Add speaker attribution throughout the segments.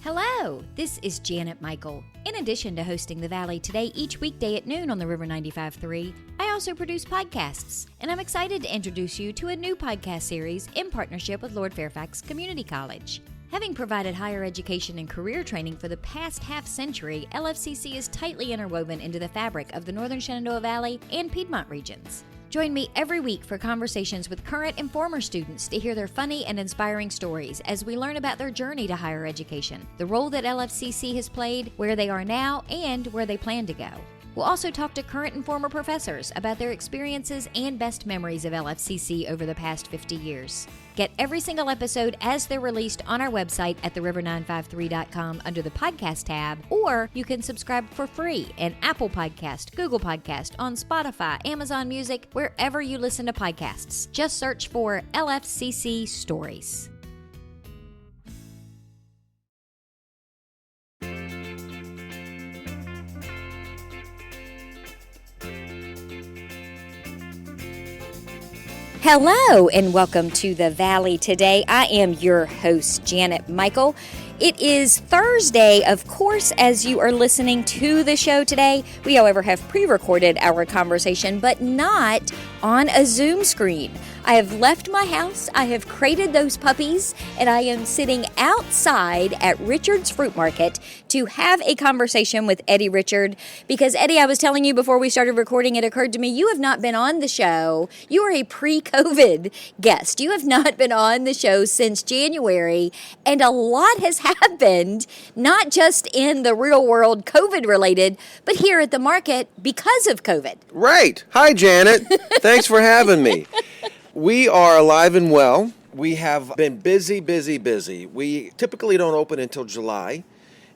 Speaker 1: Hello, this is Janet Michael. In addition to hosting The Valley Today each weekday at noon on the River 95.3, I also produce podcasts, and I'm excited to introduce you to a new podcast series in partnership with Lord Fairfax Community College. Having provided higher education and career training for the past half-century, LFCC is tightly interwoven into the fabric of the Northern Shenandoah Valley and Piedmont regions. Join me every week for conversations with current and former students to hear their funny and inspiring stories as we learn about their journey to higher education, the role that LFCC has played, where they are now, and where they plan to go. We'll also talk to current and former professors about their experiences and best memories of LFCC over the past 50 years. Get every single episode as they're released on our website at theriver953.com under the podcast tab, or you can subscribe for free in Apple Podcast, Google Podcast, on Spotify, Amazon Music, wherever you listen to podcasts. Just search for LFCC Stories. Hello and welcome to The Valley Today. I am your host, Janet Michael. It is Thursday, of course, as you are listening to the show today. We, however, have pre-recorded our conversation, but not on a Zoom screen. I have left my house, I have crated those puppies, and I am sitting outside at Richard's Fruit Market to have a conversation with Eddie Richard. Because, Eddie, I was telling you before we started recording, it occurred to me, you have not been on the show. You are a pre-COVID guest. You have not been on the show since January, and a lot has happened, not just in the real world COVID-related, but here at the market because of COVID.
Speaker 2: Right. Hi, Janet. Thanks for having me. We are alive and well. We have been busy. We typically don't open until July,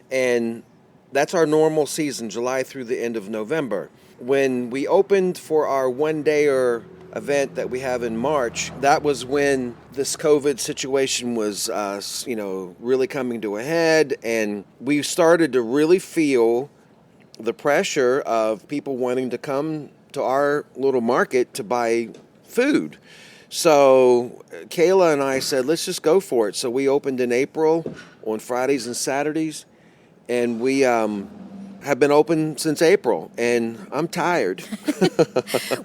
Speaker 2: and that's our normal season, July through the end of November. When we opened for our one-dayer event that we have in March, that was when this COVID situation was, really coming to a head, and we started to really feel the pressure of people wanting to come to our little market to buy food. So Kayla and I said, let's just go for it. So we opened in April on Fridays and Saturdays, and we have been open since April, and I'm tired.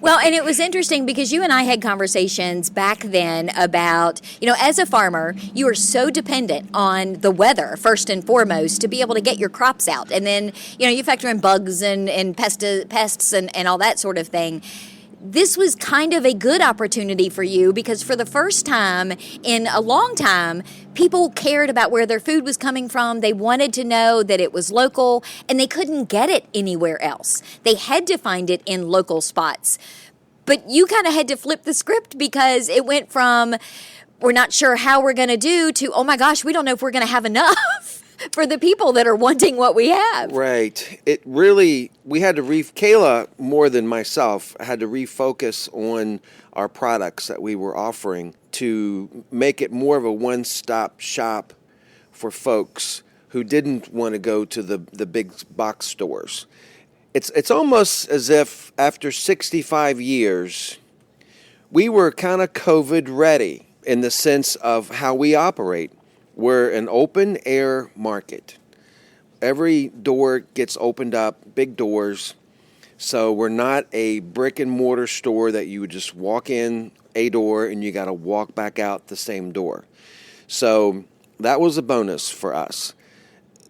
Speaker 1: Well, and it was interesting because you and I had conversations back then about, as a farmer, you are so dependent on the weather, first and foremost, to be able to get your crops out. And then, you factor in bugs and pests and all that sort of thing. This was kind of a good opportunity for you because for the first time in a long time, people cared about where their food was coming from. They wanted to know that it was local, and they couldn't get it anywhere else. They had to find it in local spots. But you kind of had to flip the script because it went from, we're not sure how we're going to do, to, oh my gosh, we don't know if we're going to have enough for the people that are wanting what we have.
Speaker 2: Right. It really, we had to Kayla, more than myself, had to refocus on our products that we were offering to make it more of a one-stop shop for folks who didn't want to go to the big box stores. It's almost as if after 65 years, we were kind of COVID ready in the sense of how we operate. We're an open-air market. Every door gets opened up, big doors. So we're not a brick-and-mortar store that you would just walk in a door and you got to walk back out the same door. So that was a bonus for us.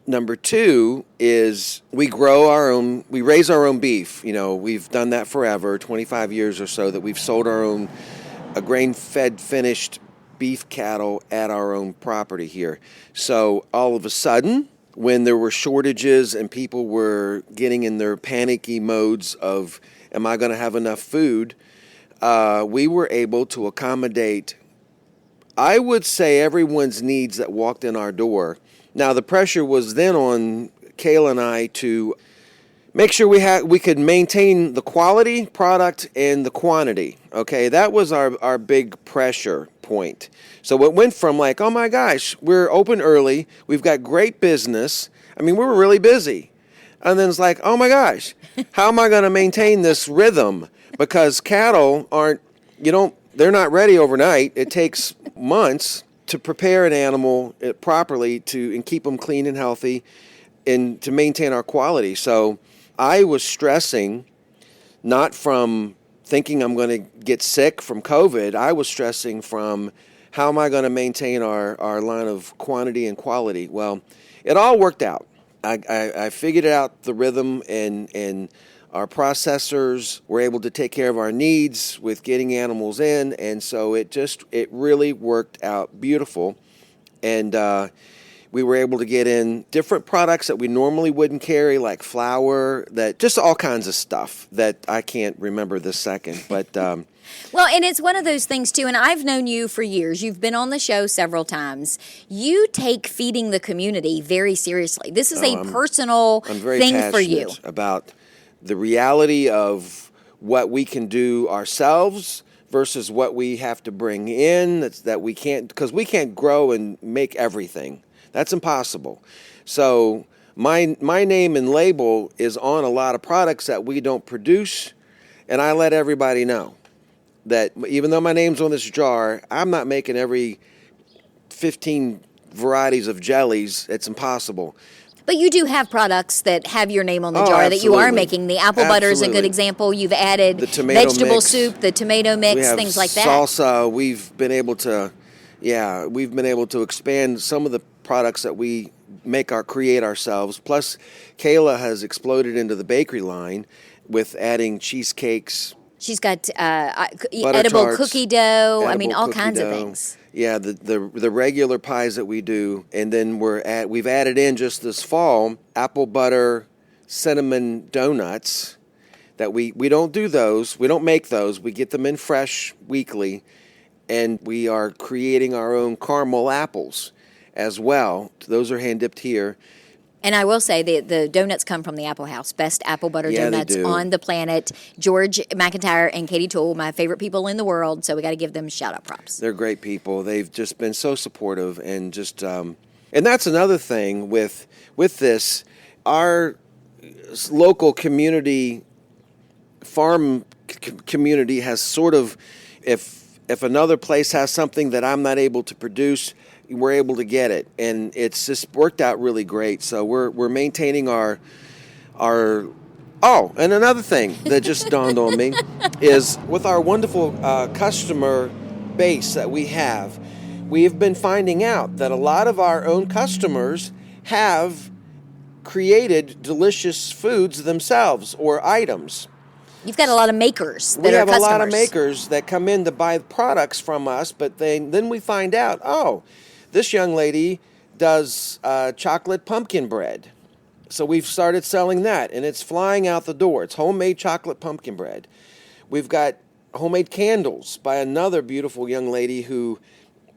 Speaker 2: Number two is we raise our own beef. We've done that forever, 25 years or so, that we've sold our own grain-fed, finished beef cattle at our own property here. So all of a sudden, when there were shortages and people were getting in their panicky modes of, am I going to have enough food? We were able to accommodate, I would say, everyone's needs that walked in our door. Now, the pressure was then on Kayla and I to make sure we could maintain the quality product and the quantity. Okay, that was our big pressure point. So it went from like, oh my gosh, we're open early, we've got great business. I mean, we were really busy. And then it's like, oh my gosh, how am I going to maintain this rhythm? Because cattle they're not ready overnight. It takes months to prepare an animal properly and keep them clean and healthy and to maintain our quality. So I was stressing not from thinking I'm going to get sick from COVID. I was stressing from how am I going to maintain our line of quantity and quality. Well, it all worked out. I figured out the rhythm, and our processors were able to take care of our needs with getting animals in, and so it really worked out beautiful. And we were able to get in different products that we normally wouldn't carry, like flour, that just all kinds of stuff that I can't remember this second. But
Speaker 1: well, and it's one of those things, too, and I've known you for years. You've been on the show several times. You take feeding the community very seriously. This is a personal
Speaker 2: I'm very
Speaker 1: thing for you.
Speaker 2: About the reality of what we can do ourselves versus what we have to bring in that we can't, because we can't grow and make everything. That's impossible. So my name and label is on a lot of products that we don't produce, and I let everybody know that even though my name's on this jar, I'm not making every 15 varieties of jellies. It's impossible.
Speaker 1: But you do have products that have your name on the jar that you are making. The apple butter is a good example. You've added
Speaker 2: the tomato
Speaker 1: vegetable
Speaker 2: mix.
Speaker 1: soup, the tomato mix, things like that.
Speaker 2: Salsa. We've been able to expand some of the products that we create ourselves. Plus, Kayla has exploded into the bakery line with adding cheesecakes.
Speaker 1: She's got edible
Speaker 2: tarts,
Speaker 1: cookie dough. All kinds of things.
Speaker 2: Yeah, the regular pies that we do, and then we've added in just this fall apple butter cinnamon donuts that we don't do those. We don't make those. We get them in fresh weekly, and we are creating our own caramel apples as well. Those are hand dipped here.
Speaker 1: And I will say the donuts come from the Apple House. Best apple butter donuts on the planet. George McIntyre and Katie Toole, my favorite people in the world. So we got to give them shout-out props.
Speaker 2: They're great people. They've just been so supportive, and just and that's another thing with this. Our local community, farm community, has sort of, if another place has something that I'm not able to produce, we're able to get it, and it's just worked out really great. So we're maintaining our oh, and another thing that just dawned on me is with our wonderful customer base that we have been finding out that a lot of our own customers have created delicious foods themselves or items.
Speaker 1: You've got a lot of makers that
Speaker 2: we
Speaker 1: are
Speaker 2: have
Speaker 1: customers.
Speaker 2: A lot of makers that come in to buy products from us, but then we find out, oh, this young lady does chocolate pumpkin bread. So we've started selling that, and it's flying out the door. It's homemade chocolate pumpkin bread. We've got homemade candles by another beautiful young lady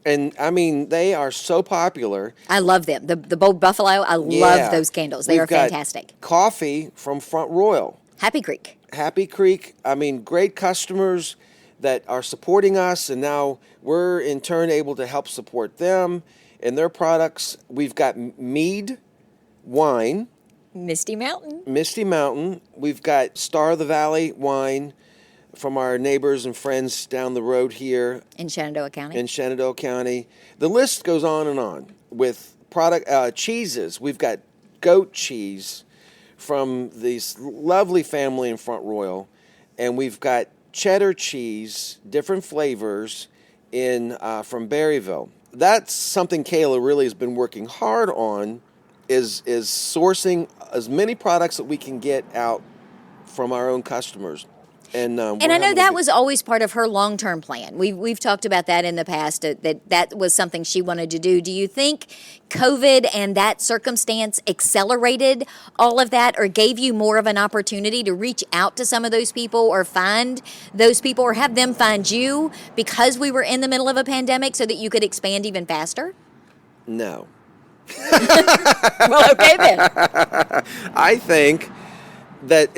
Speaker 2: they are so popular.
Speaker 1: I love them. The Bold Buffalo, I love those candles. They are fantastic.
Speaker 2: Coffee from Front Royal.
Speaker 1: Happy Creek.
Speaker 2: Great customers that are supporting us, and now we're in turn able to help support them and their products. We've got mead, wine.
Speaker 1: Misty Mountain.
Speaker 2: We've got Star of the Valley wine from our neighbors and friends down the road here.
Speaker 1: In Shenandoah County.
Speaker 2: The list goes on and on with product cheeses. We've got goat cheese from this lovely family in Front Royal, and we've got cheddar cheese, different flavors from Berryville. That's something Kayla really has been working hard on, is sourcing as many products that we can get out from our own customers. And I
Speaker 1: know that was always part of her long-term plan. We've talked about that in the past, that was something she wanted to do. Do you think COVID and that circumstance accelerated all of that, or gave you more of an opportunity to reach out to some of those people or find those people or have them find you because we were in the middle of a pandemic so that you could expand even faster?
Speaker 2: No.
Speaker 1: Well, okay then.
Speaker 2: I think that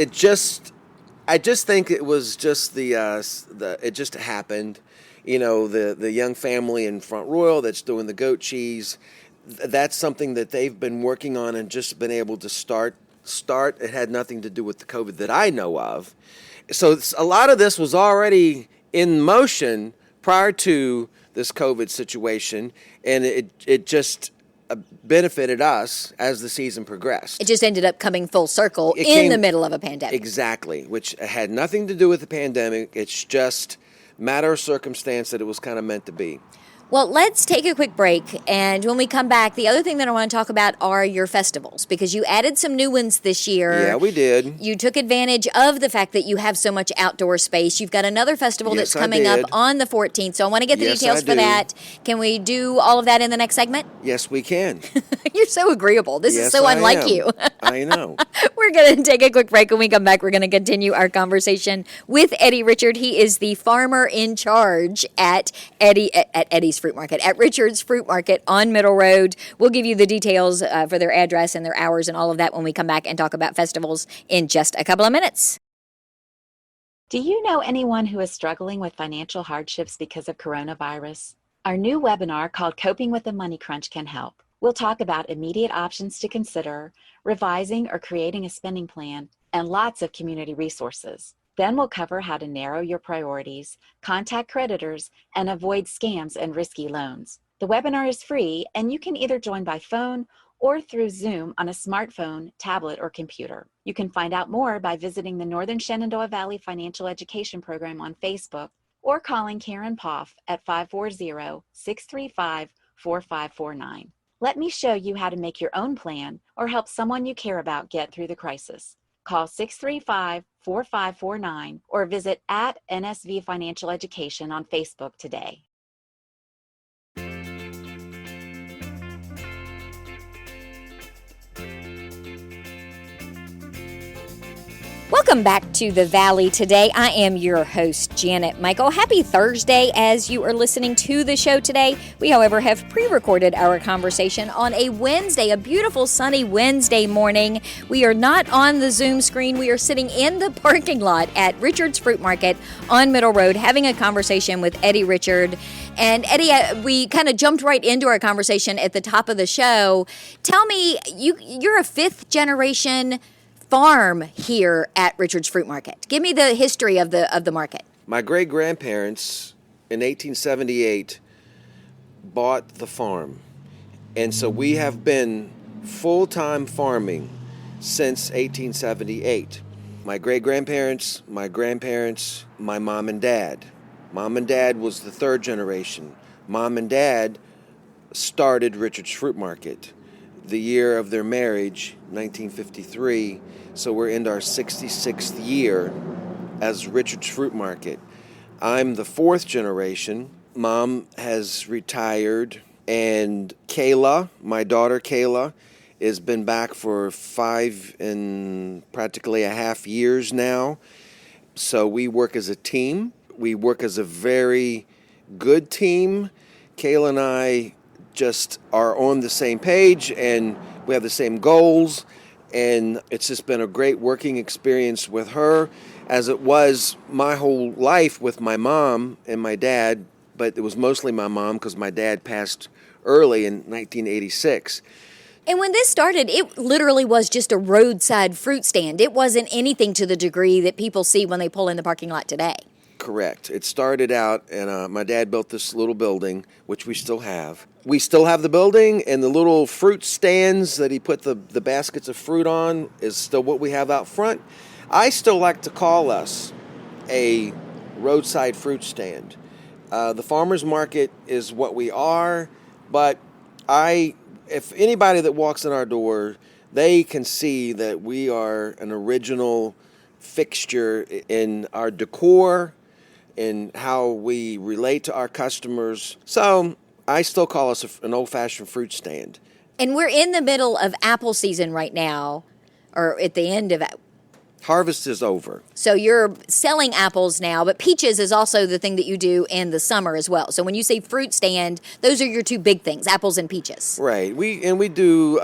Speaker 2: I just think it was just it just happened. The young family in Front Royal that's doing the goat cheese, that's something that they've been working on and just been able to start. It had nothing to do with the COVID that I know of. So a lot of this was already in motion prior to this COVID situation, and it just benefited us as the season progressed.
Speaker 1: It just ended up coming full circle in the middle of a pandemic.
Speaker 2: Exactly, which had nothing to do with the pandemic. It's just matter of circumstance that it was kind of meant to be.
Speaker 1: Well, let's take a quick break, and when we come back, the other thing that I want to talk about are your festivals, because you added some new ones this year.
Speaker 2: Yeah, we did.
Speaker 1: You took advantage of the fact that you have so much outdoor space. You've got another festival that's coming up on the 14th, so I want to get the details for that. Can we do all of that in the next segment?
Speaker 2: Yes, we can.
Speaker 1: You're so agreeable. This is so unlike you.
Speaker 2: I know.
Speaker 1: We're going to take a quick break. When we come back, we're going to continue our conversation with Eddie Richard. He is the farmer in charge at Eddie's Fruit Market, at Richard's Fruit Market on Middle Road. We'll give you the details for their address and their hours and all of that when we come back and talk about festivals in just a couple of minutes.
Speaker 3: Do you know anyone who is struggling with financial hardships because of coronavirus? Our new webinar called Coping with the Money Crunch can help. We'll talk about immediate options to consider, revising or creating a spending plan, and lots of community resources. Then we'll cover how to narrow your priorities, contact creditors, and avoid scams and risky loans. The webinar is free, and you can either join by phone or through Zoom on a smartphone, tablet, or computer. You can find out more by visiting the Northern Shenandoah Valley Financial Education Program on Facebook or calling Karen Poff at 540-635-4549. Let me show you how to make your own plan or help someone you care about get through the crisis. Call 635-4549 or visit at NSV Financial Education on Facebook today.
Speaker 1: Welcome back to the Valley today. I am your host, Janet Michael. Happy Thursday as you are listening to the show today. We, however, have pre-recorded our conversation on a Wednesday, a beautiful sunny Wednesday morning. We are not on the Zoom screen. We are sitting in the parking lot at Richard's Fruit Market on Middle Road having a conversation with Eddie Richard. And Eddie, we kind of jumped right into our conversation at the top of the show. Tell me, you're a fifth generation farm here at Richard's Fruit Market. Give me the history of the market.
Speaker 2: My great-grandparents in 1878 bought the farm. And so we have been full-time farming since 1878. My great-grandparents, my grandparents, my mom and dad. Mom and dad was the third generation. Mom and dad started Richard's Fruit Market the year of their marriage, 1953. So we're in our 66th year as Richard's Fruit Market. I'm the fourth generation. Mom has retired, and Kayla, my daughter Kayla, has been back for 5 and practically a half years now. So we work as a team. We work as a very good team. Kayla and I just are on the same page, and we have the same goals, and it's just been a great working experience with her, as it was my whole life with my mom and my dad, but it was mostly my mom because my dad passed early in 1986.
Speaker 1: And when this started, it literally was just a roadside fruit stand. It wasn't anything to the degree that people see when they pull in the parking lot today.
Speaker 2: Correct. It started out, and my dad built this little building, which we still have. We still have the building, and the little fruit stands that he put the baskets of fruit on is still what we have out front. I still like to call us a roadside fruit stand. The farmer's market is what we are, but if anybody that walks in our door, they can see that we are an original fixture in our decor, in how we relate to our customers. So I still call us an old-fashioned fruit stand.
Speaker 1: And we're in the middle of apple season right now, or at the end of it.
Speaker 2: Harvest is over.
Speaker 1: So you're selling apples now, but peaches is also the thing that you do in the summer as well. So when you say fruit stand, those are your two big things, apples and peaches.
Speaker 2: Right. We do,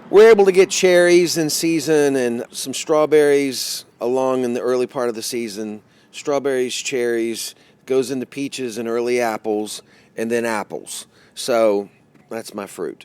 Speaker 2: we're able to get cherries in season and some strawberries along in the early part of the season. Strawberries, cherries, goes into peaches and early apples, and then apples. So that's my fruit.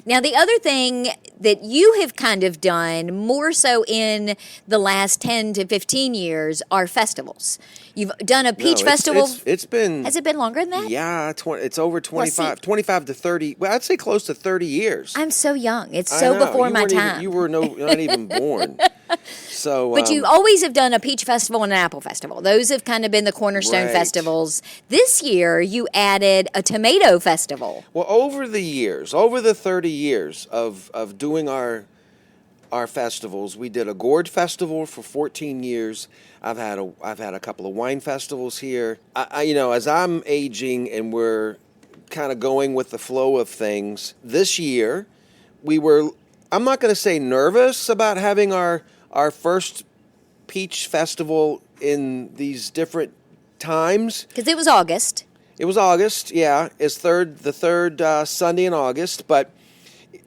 Speaker 1: Now, the other thing that you have kind of done more so in the last 10 to 15 years are festivals. You've done a peach
Speaker 2: No,
Speaker 1: festival.
Speaker 2: It's been.
Speaker 1: Has it been longer than that?
Speaker 2: Yeah, it's over 25,
Speaker 1: see-
Speaker 2: 25 to 30. Well, I'd say close to 30 years.
Speaker 1: I'm so young. It's
Speaker 2: I
Speaker 1: so
Speaker 2: know,
Speaker 1: before
Speaker 2: you
Speaker 1: my
Speaker 2: weren't
Speaker 1: time.
Speaker 2: Even, you were not even born. So,
Speaker 1: But you always have done a peach festival and an apple festival. Those have kind of been the cornerstone
Speaker 2: Right.
Speaker 1: festivals. This year, you added a tomato festival.
Speaker 2: well, over the 30 years of doing our festivals, we did a gourd festival for 14 years. I've had a couple of wine festivals here. As I'm aging and we're kind of going with the flow of things, this year I'm not going to say nervous about having our first peach festival in these different times.
Speaker 1: Because it was August.
Speaker 2: It was August, yeah. It's the third Sunday in August, but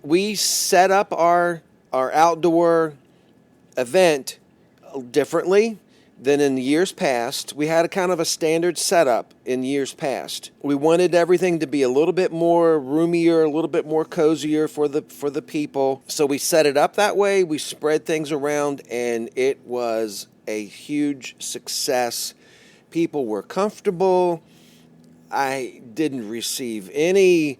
Speaker 2: we set up our outdoor event differently than in years past. We had a kind of a standard setup in years past. We wanted everything to be a little bit more roomier, a little bit more cozier for the people. So we set it up that way. We spread things around, and it was a huge success. People were comfortable. I didn't receive any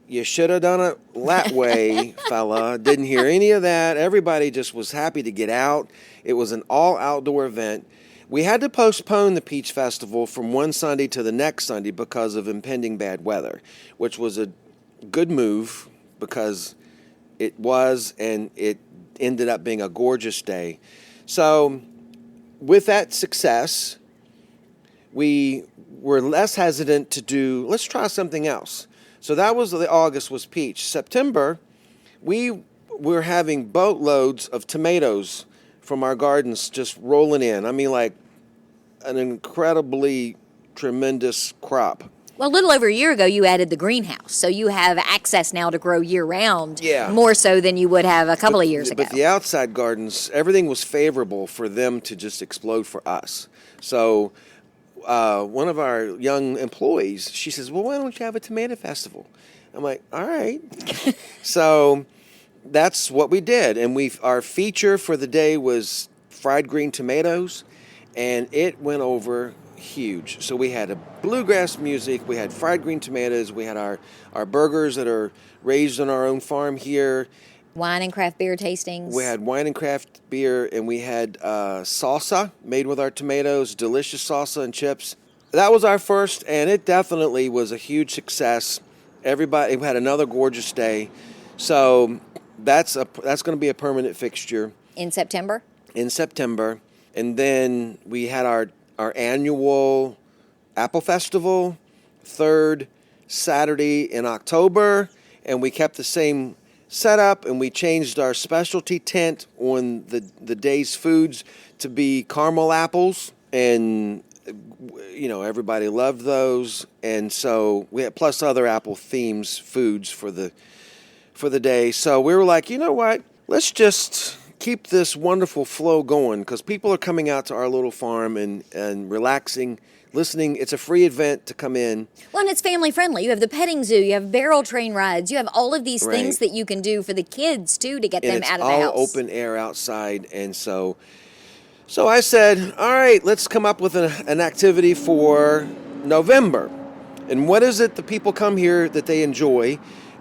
Speaker 2: "you should have done it that way," fella. Didn't hear any of that. Everybody just was happy to get out. It was an all-outdoor event. We had to postpone the Peach Festival from one Sunday to the next Sunday because of impending bad weather, which was a good move because it was, and it ended up being a gorgeous day. So with that success, we were less hesitant to do, let's try something else. So that was August was peach. September, we were having boatloads of tomatoes from our gardens just rolling in. I mean, like an incredibly tremendous crop.
Speaker 1: Well, a little over a year ago, you added the greenhouse. So you have access now to grow year-round,
Speaker 2: Yeah.
Speaker 1: more so than you would have a couple of years ago.
Speaker 2: But the outside gardens, everything was favorable for them to just explode for us. So one of our young employees, she says, well, why don't you have a tomato festival? I'm like, all right. So that's what we did. And our feature for the day was fried green tomatoes, and it went over huge. So we had a bluegrass music, we had fried green tomatoes, we had our burgers that are raised on our own farm here.
Speaker 1: Wine and craft beer tastings.
Speaker 2: We had wine and craft beer, and we had salsa made with our tomatoes, delicious salsa and chips. That was our first, and it definitely was a huge success. Everybody had another gorgeous day. So that's going to be a permanent fixture.
Speaker 1: In September?
Speaker 2: In September. And then we had our annual Apple Festival, third Saturday in October, and we kept the same setup, and we changed our specialty tent on the day's foods to be caramel apples, and everybody loved those. And so we had, plus other apple themes foods for the day. So we were like, you know what, let's just keep this wonderful flow going, because people are coming out to our little farm and relaxing, listening. It's a free event to come in.
Speaker 1: Well, and it's family friendly. You have the petting zoo, you have barrel train rides, you have all of these things
Speaker 2: Right.
Speaker 1: that you can do for the kids too to get
Speaker 2: And
Speaker 1: them
Speaker 2: it's
Speaker 1: out of the house.
Speaker 2: all open air outside. And so I said, all right, let's come up with an activity for November. And what is it the people come here that they enjoy,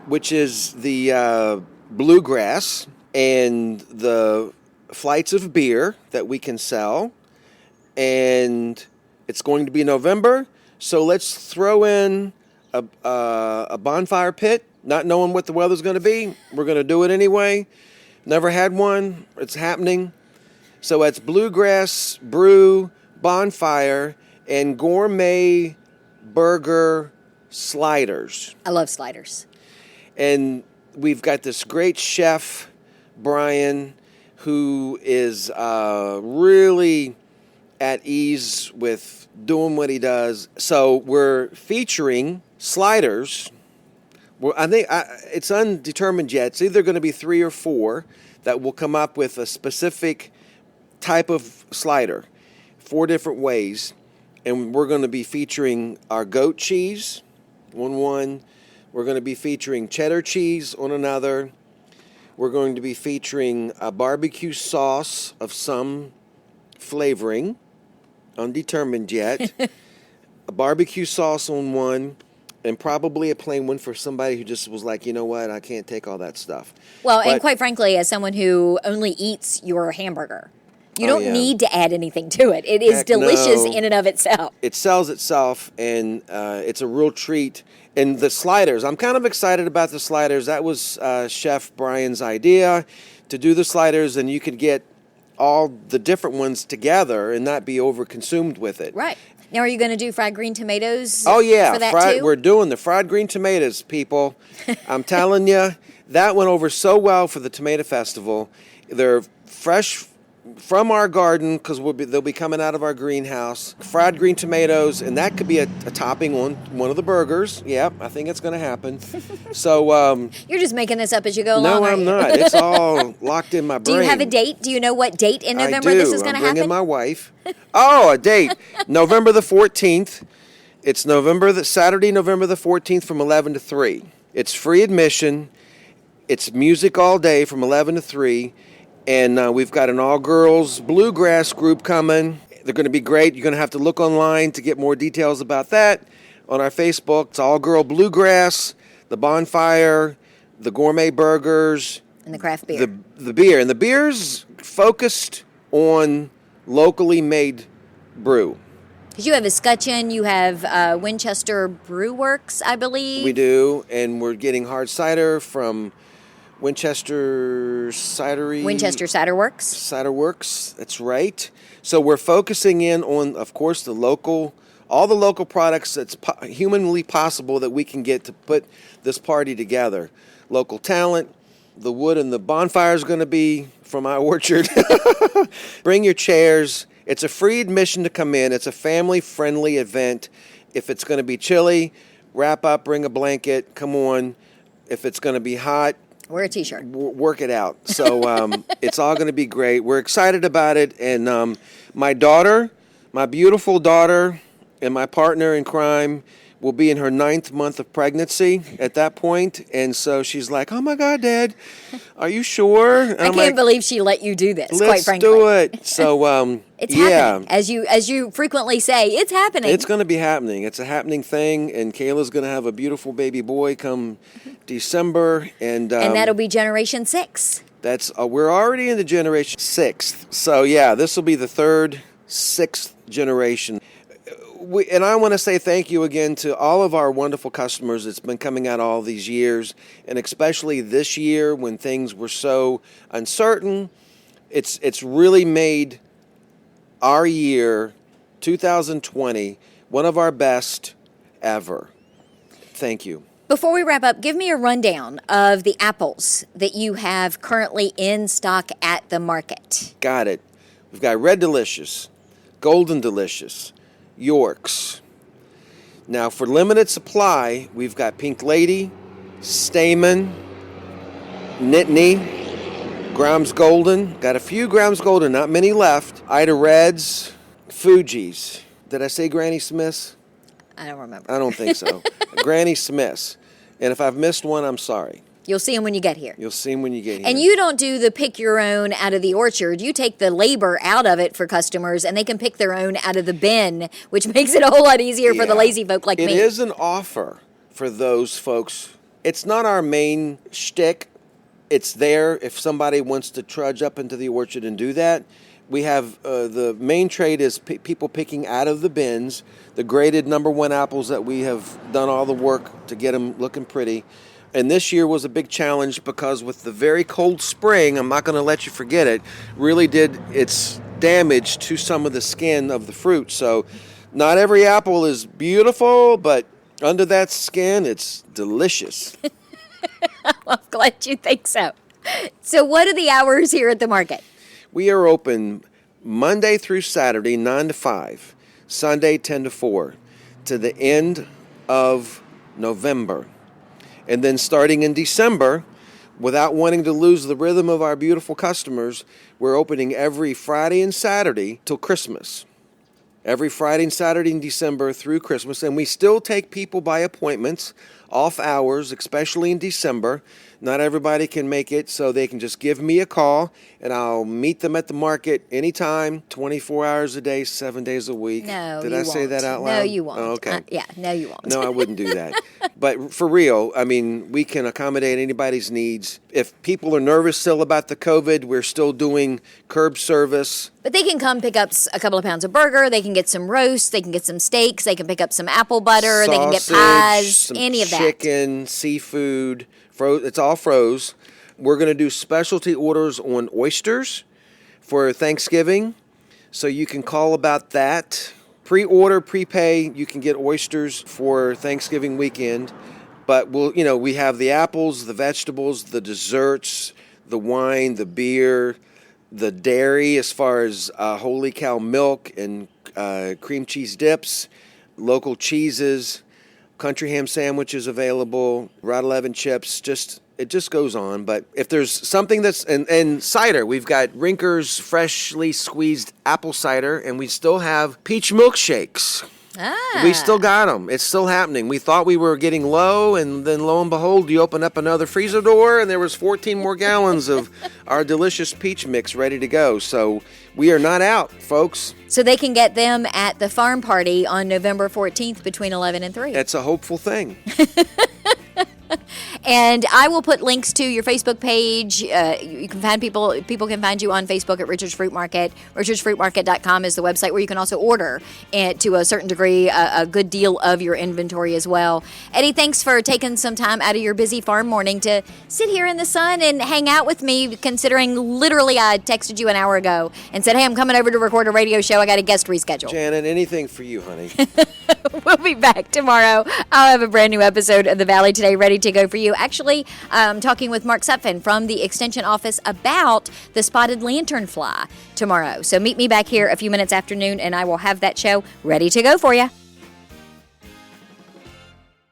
Speaker 2: which is the bluegrass and the flights of beer that we can sell. And it's going to be November, so let's throw in a bonfire pit, not knowing what the weather's going to be. We're going to do it anyway. Never had one. It's happening. So it's bluegrass, brew, bonfire, and gourmet burger sliders.
Speaker 1: I love sliders.
Speaker 2: And we've got this great chef, Brian, who is really at ease with doing what he does. So we're featuring sliders. I think it's undetermined yet. It's either going to be 3 or 4 that will come up with a specific type of slider, 4 different ways. And we're going to be featuring our goat cheese on one. We're going to be featuring cheddar cheese on another. We're going to be featuring a barbecue sauce of some flavoring undetermined yet. A barbecue sauce on one, and probably a plain one for somebody who just was like, you know what, I can't take all that stuff.
Speaker 1: Well,
Speaker 2: But-
Speaker 1: and quite frankly, as someone who only eats your hamburger, you don't need to add anything to it. It is
Speaker 2: Heck
Speaker 1: delicious
Speaker 2: no.
Speaker 1: in and of itself.
Speaker 2: It sells itself, and it's a real treat. And the sliders, I'm kind of excited about the sliders. That was Chef Brian's idea to do the sliders, and you could get all the different ones together and not be over-consumed with it.
Speaker 1: Right. Now, are you going to do fried green tomatoes?
Speaker 2: Oh, yeah.
Speaker 1: For that too?
Speaker 2: We're doing the fried green tomatoes, people. I'm telling you, that went over so well for the Tomato Festival. They're fresh from our garden because they'll be coming out of our greenhouse. Fried green tomatoes, and that could be a topping on one of the burgers. Yep, I think it's going to happen. So
Speaker 1: You're just making this up as you go along.
Speaker 2: no,
Speaker 1: aren't
Speaker 2: I'm
Speaker 1: you?
Speaker 2: not. It's all locked in my brain.
Speaker 1: Do you have a date? Do you know what date in November
Speaker 2: I do.
Speaker 1: this is going to
Speaker 2: I'm bringing
Speaker 1: happen?
Speaker 2: my wife. Oh, a date. November the 14th. It's Saturday, November the 14th from 11 to 3. It's free admission. It's music all day from 11 to 3. And we've got an all-girls bluegrass group coming. They're going to be great. You're going to have to look online to get more details about that on our Facebook. It's all-girl bluegrass, the bonfire, the gourmet burgers.
Speaker 1: And the craft beer.
Speaker 2: The beer. And the beer's focused on locally made brew.
Speaker 1: Because you have Escutcheon, you have Winchester Brew Works, I believe.
Speaker 2: We do. And we're getting hard cider from Winchester Cidery.
Speaker 1: Winchester Cider Works.
Speaker 2: Cider Works, that's right. So we're focusing in on, of course, all the local products that's humanly possible that we can get to put this party together. Local talent, the wood and the bonfire is going to be from our orchard. Bring your chairs. It's a free admission to come in. It's a family-friendly event. If it's going to be chilly, wrap up, bring a blanket, come on. If it's going to be hot,
Speaker 1: wear a t-shirt.
Speaker 2: Work it out. So it's all going to be great. We're excited about it. And my daughter, my beautiful daughter, and my partner in crime will be in her 9th month of pregnancy at that point. And so she's like, oh, my God, Dad, are you sure? And
Speaker 1: I can't believe she let you do this, quite frankly.
Speaker 2: Let's do it. So,
Speaker 1: it's happening. As you frequently say, it's happening.
Speaker 2: It's going to be happening. It's a happening thing. And Kayla's going to have a beautiful baby boy come December. And
Speaker 1: that'll be Generation 6.
Speaker 2: We're already in the Generation 6. So, yeah, this will be the 6th generation. And I want to say thank you again to all of our wonderful customers that's been coming out all these years, and especially this year when things were so uncertain. It's really made our year, 2020, one of our best ever. Thank you.
Speaker 1: Before we wrap up, give me a rundown of the apples that you have currently in stock at the market.
Speaker 2: Got it. We've got Red Delicious, Golden Delicious, Yorks. Now, for limited supply, we've got Pink Lady, Stamen, Nittany, Grimes Golden. Got a few Grimes Golden, not many left. Ida Reds, Fuji's. Did I say Granny Smith's?
Speaker 1: I don't remember.
Speaker 2: I don't think so. Granny Smith's. And if I've missed one, I'm sorry.
Speaker 1: You'll see them when you get here.
Speaker 2: You'll see them when you get here.
Speaker 1: And you don't do the pick your own out of the orchard. You take the labor out of it for customers, and they can pick their own out of the bin, which makes it a whole lot easier for the lazy folk like me.
Speaker 2: It is an offer for those folks. It's not our main shtick. It's there if somebody wants to trudge up into the orchard and do that. We have the main trade is people picking out of the bins, the graded #1 apples that we have done all the work to get them looking pretty. And this year was a big challenge because with the very cold spring, I'm not going to let you forget it, really did its damage to some of the skin of the fruit. So not every apple is beautiful, but under that skin, it's delicious.
Speaker 1: I'm glad you think so. So what are the hours here at the market?
Speaker 2: We are open Monday through Saturday, 9 to 5, Sunday, 10 to 4, to the end of November. And then starting in December, without wanting to lose the rhythm of our beautiful customers, we're opening every Friday and Saturday till Christmas. Every Friday and Saturday in December through Christmas. And we still take people by appointments, off hours, especially in December. Not everybody can make it, so they can just give me a call, and I'll meet them at the market anytime, 24 hours a day, 7 days a week.
Speaker 1: No,
Speaker 2: Did
Speaker 1: you
Speaker 2: I say
Speaker 1: won't.
Speaker 2: that out loud?
Speaker 1: No, you won't.
Speaker 2: Oh, okay.
Speaker 1: No, you won't.
Speaker 2: No, I wouldn't do that. But for real, I mean, we can accommodate anybody's needs. If people are nervous still about the COVID, we're still doing curb service.
Speaker 1: But they can come pick up a couple of pounds of burger. They can get some roasts. They can get some steaks. They can pick up some apple butter. They can get pies.
Speaker 2: Some
Speaker 1: any of that.
Speaker 2: Chicken, seafood. It's all froze. We're going to do specialty orders on oysters for Thanksgiving. So you can call about that. Pre-order, prepay, you can get oysters for Thanksgiving weekend. But we have the apples, the vegetables, the desserts, the wine, the beer, the dairy as far as holy cow milk and cream cheese dips, local cheeses, country ham sandwiches available, Rod 11 chips, it just goes on. But if there's something and cider, we've got Rinker's freshly squeezed apple cider, and we still have peach milkshakes. We still got them. It's still happening. We thought we were getting low, and then lo and behold, you open up another freezer door, and there was 14 more gallons of our delicious peach mix ready to go. So we are not out, folks.
Speaker 1: So they can get them at the farm party on November 14th between 11 and 3.
Speaker 2: That's a hopeful thing.
Speaker 1: And I will put links to your Facebook page. You can find people can find you on Facebook at Richard's Fruit Market. RichardsFruitMarket.com is the website where you can also order, and to a certain degree, a good deal of your inventory as well. Eddie, thanks for taking some time out of your busy farm morning to sit here in the sun and hang out with me, considering literally I texted you an hour ago and said, hey, I'm coming over to record a radio show. I got a guest reschedule.
Speaker 2: Janet, anything for you, honey.
Speaker 1: We'll be back tomorrow. I'll have a brand new episode of The Valley Today ready to go for you. Actually, I'm talking with Mark Sutphin from the Extension Office about the spotted lanternfly tomorrow. So meet me back here a few minutes after noon, and I will have that show ready to go for you.